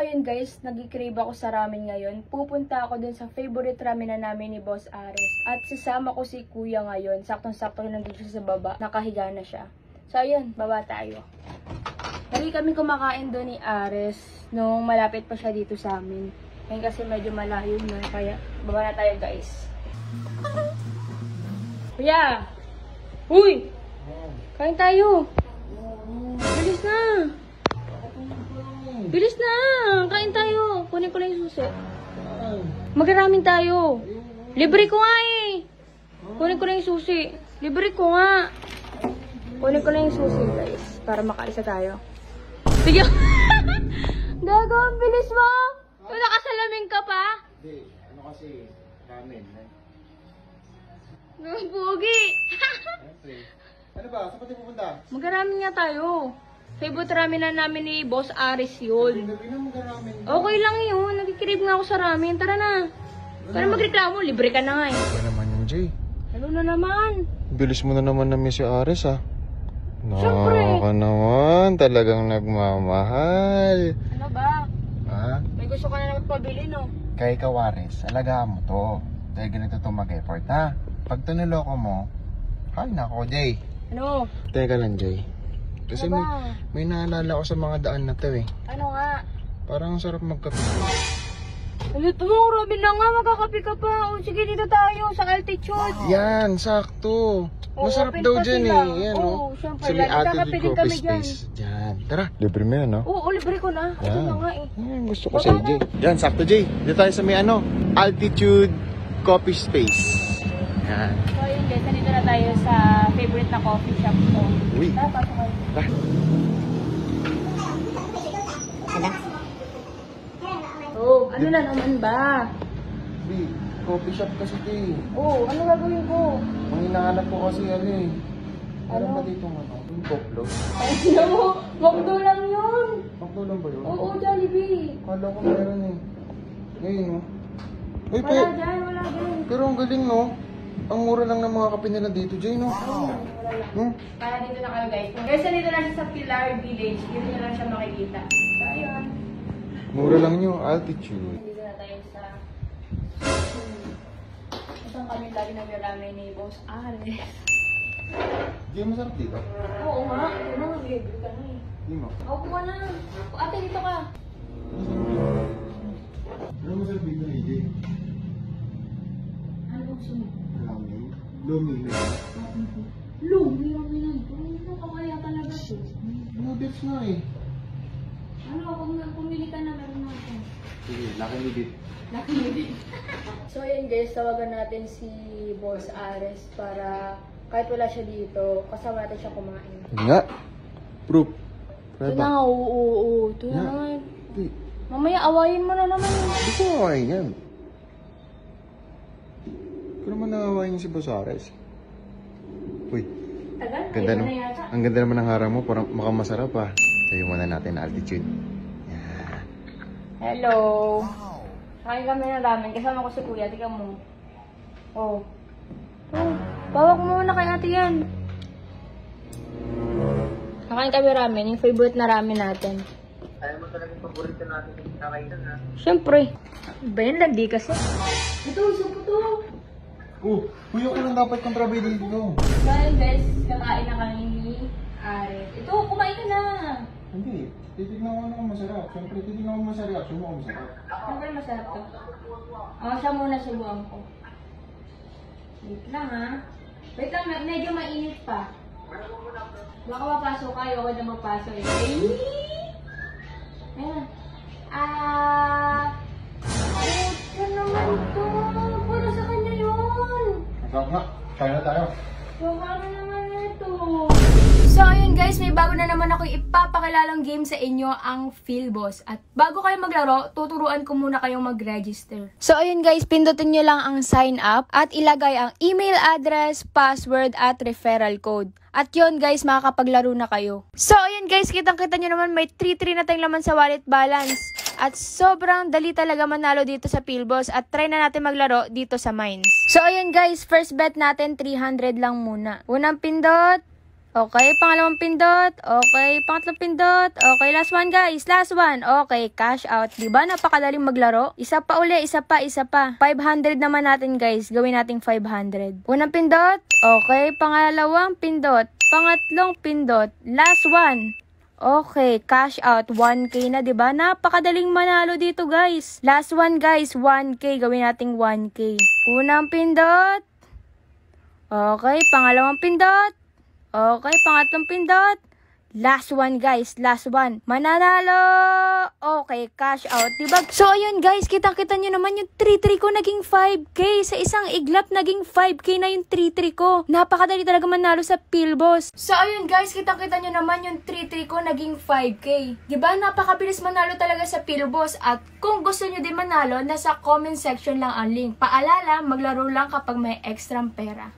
ayun guys, nag-crave ako sa ramen ngayon. Pupunta ako dun sa favorite ramen na namin ni Boss Ares. At sasama ko si Kuya ngayon. Saktong-sakto nandito siya sa baba. Nakahiga na siya. So ayun, baba tayo. Lagi kami kumakain doon ni Ares nung malapit pa siya dito sa amin. Ngayon kasi medyo malayo na. Kaya baba na tayo guys. Kuya! Uy! Kain tayo! Bilis na! Bilis na! Kain tayo! Kunin ko lang yung susi. Magramin tayo. Libre ko nga eh. Kunin ko lang yung susi. Libre ko nga. Kunin ko lang yung susi guys. Para makaisa tayo. Sige. Gago, ang bilis mo! Nakasalamin ka pa? Hindi. Ano kasi? Ramen. Pugi! Ano ba? Saan pa tayo pupunta? Magramin nga tayo. Favorite ramen na namin ni Boss Ares yun. Gabi na mag-ramen. Okay lang yun. Nagkikrib nga ako sa ramen. Tara na. Para magreklamo, libre ka na nga eh. Ano naman yun, Jay? Ano na naman? Bilis mo na naman na si Ares, ha? Siyempre. Ka naman. Talagang nagmamahal. Ano ba? Ha? May gusto ka na magpabili, no? Kay ikaw, Ares, alagaan mo to. Dahil ganito to mag-effort, ha? Pag tuniloko mo, hay nako, Jay. Ano? Teka lang, Jay. Kasi Ano ba? may naalala ko sa mga daan na to, eh. Ano nga? Parang ang sarap magkape. Ulit mo, Robin na nga, magkakapi ka pa. O sige, dito tayo sa altitude. Yan, sakto. Oo, Masarap open daw pa dyan sila. eh. Yan, Oo, oh. syempre. Sa may Lagi attitude kakapiling coffee kami dyan. space. Dyan. Tara, libre mo yan, no? Oo, libre ko na. Ito Yan. na nga eh. Yan, gusto ko sa Jay. Yan, sakto, Jay. Dito tayo sa may altitude coffee space. Yan. So ayun guys, nandito na tayo sa favorite na coffee shop ko. Uy. Tara, pasok kayo. Ah, Oh, ano na naman ba? Jay, coffee shop kasi, Jay. Oh, ano gagawin ko? Ang hinahanap ko kasi eh. Meron Ano? ba dito yung Poplo? Ay, no, McDo lang yun. Poplo lang ba yun? Oo, Jollibee. Kala ko meron eh. Ngayon, no? Uy, Wala dyan, wala dyan. pero ang galing, no? Ang mura lang ng mga kape nila dito, Jay, no? Wala lang. Hmm? Kaya dito na kayo guys. Guys, nandito na siya sa Pilar Village. Dito nyo lang siya makikita. So, ayun. Mura lang yung altitude. Nandito na tayo sa... Isang kami lagi nag-ramen ni Boss Ares. Di masarap dito. Oo nga. Yun na, mag-review ka na eh. Di mo. Ako ka na. Ate, dito ka. Ano masarap dito, Jay? Ano gusto mo? Ramen. Lumi. Lumi kami na ito. Ano ka kaya talaga ito? Noodles nga eh. Ano, kung pumili ka na, meron na ako. Sige, laki ni Dit. Lucky mo din. So ayun guys, tawagan natin si Boss Ares para kahit wala siya dito, kasama natin siya kumain. Nga. Proof. Ito na nga, oo. Ito na Nga. naman. Di. Mamaya, awayin mo na naman. Di ko awayin yan. Ikaw naman naawayin si Boss Ares. Uy. Tagal, Ganda ayaw no? na yata. Ang ganda naman ng harang mo, parang makamasarap ah. Sabi muna natin na altitude. Yan. Hello. Kain kami ng ramen. Kasama ko si Kuya. Tika mo. Oh. Oh. Bawa ko muna kay ate yan. Kakain kami ramen. Yung favorite na ramen natin. Ayaw mo talagang paborito natin yung kakainan ha? Siyempre. Ba yan? Landi kasi. Ito, supo to. Kuya ko lang dapat kontrabida dito. So guys, kakain na kami ni Ares. Ito, kumain ka na. Hindi. Titignan ko na kung masarap. Siyempre, titignan ko masarap. Sumo ko masarap. Siyempre masarap to. Siya muna subuhan ko. Wait lang ha. Wait lang, medyo mainit pa. Baka mapasok kayo, huwag na magpasok eh. Ayan. Ito naman to. Para sa kanya yun. Masarap nga. Kaya na tayo. Baka naman ito. So ayun guys, may bago na naman ako ipapakilalang game sa inyo, ang Philboss. At bago kayo maglaro, tuturuan ko muna kayong mag-register. So ayun guys, pindutin nyo lang ang sign up at ilagay ang email address, password at referral code. At yun guys, makakapaglaro na kayo. So ayun guys, kitang-kita nyo naman may 3-3 na tayong laman sa wallet balance. At sobrang dali talaga manalo dito sa Philboss at try na natin maglaro dito sa Mines. So ayun guys, first bet natin 300 lang muna. Unang pindot. Okay, pangalawang pindot. Okay, pangatlong pindot. Okay, last one guys. Last one. Okay, cash out. Diba? Napakadaling maglaro. Isa pa uli, isa pa. 500 naman natin guys. Gawin nating 500. Unang pindot. Okay, pangalawang pindot. Pangatlong pindot. Last one. Okay, cash out. 1K na, diba? Napakadaling manalo dito guys. Last one guys. 1K. Gawin nating 1K. Unang pindot. Okay, pangalawang pindot. Okay, pangatlong pindot. Last one guys, last one. Mananalo! Okay, cash out, diba? So ayun guys, kitang-kita nyo naman yung 3-3 ko naging 5K. Sa isang iglap, naging 5K na yung 3-3 ko. Napakadali talaga manalo sa PhilBoss. So ayun guys, kitang-kita nyo naman yung 3-3 ko naging 5K. Diba? Napakabilis manalo talaga sa PhilBoss. At kung gusto nyo din manalo, nasa comment section lang ang link. Paalala, maglaro lang kapag may extra pera.